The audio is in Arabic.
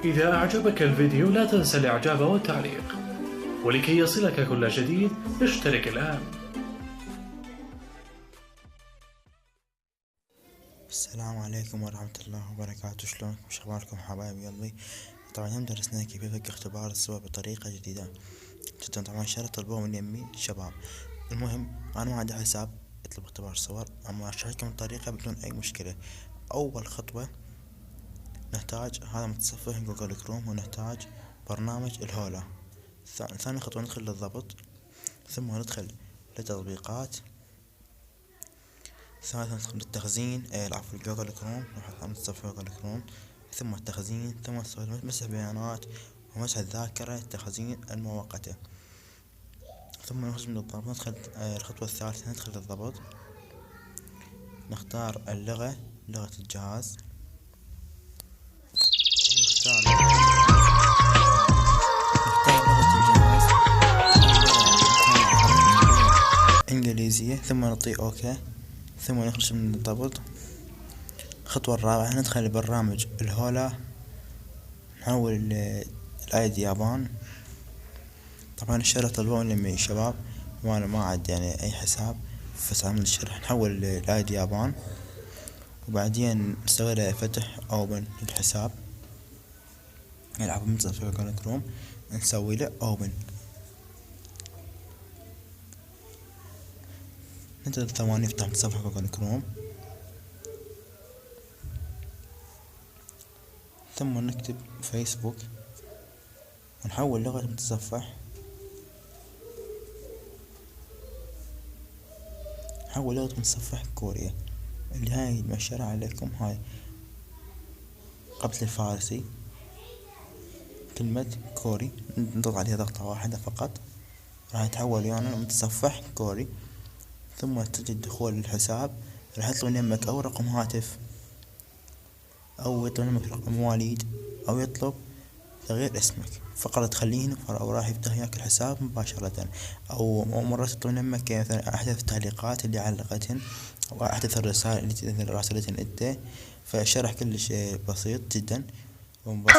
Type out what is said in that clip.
إذا أعجبك الفيديو لا تنسى الإعجاب والتعليق، ولكي يصلك كل جديد اشترك الآن. السلام عليكم ورحمة الله وبركاته. شلونكم شخباركم حبايب قلبي؟ طبعا اليوم درسنا كيف يفك اختبار الصور بطريقة جديدة جدا. طبعا شرط طلبوه من يمي شباب. المهم انا ما عندي حساب يطلب اختبار صور، اما اشرح لكم الطريقة بدون اي مشكلة. اول خطوة نحتاج هذا متصفح جوجل كروم، ونحتاج برنامج الهولا. ثاني خطوة ندخل للضبط، ثم ندخل لتطبيقات. ثالثا ندخل للتخزين العفو جوجل كروم، نبحث عن متصفح جوجل كروم، ثم التخزين، ثم مسح بيانات ومسح الذاكرة، التخزين المؤقتة. ثم نخرج من الضبط، ندخل الخطوة الثالثة ندخل للضبط، نختار اللغة، لغة الجهاز، نختار لغة الجهاز إنجليزية، ثم نعطي أوكي، ثم نخرج من الضبط. الخطوة الرابعة ندخل لبرنامج الهولا، نحول الآيدي يابان. طبعا الشرح طلبوه من شباب وانا ما عندي يعني اي حساب، فسأعمل الشرح. نحول الآيدي يابان، وبعدين نسوي له فتح اوبن للحساب، نلعب متصفح جوجل كروم، نسوي له اوبن. ننتظر ثواني يفتح متصفح جوجل كروم، ثم نكتب فيسبوك، ونحول لغة المتصفح، نحول لغة متصفح كوريا. اللي هاي مؤشرة عليكم، هاي قبل الفارسي كلمة كوري، نضغط عليها ضغطة واحدة فقط راح يتحول ويانا متصفح كوري. ثم تجد دخول الحساب، راح يطلب يمك او رقم هاتف، او يطلب يمك رقم مواليد، او يطلب تغيير اسمك، فقط تخليه او راح يفتح وياك الحساب مباشرة. او مرات يطلب يمك مثلا احدث التعليقات اللي علقتهن، او احدث الرسائل اللي راسلتهن انت. فالشرح كلش بسيط جدا ومبسط.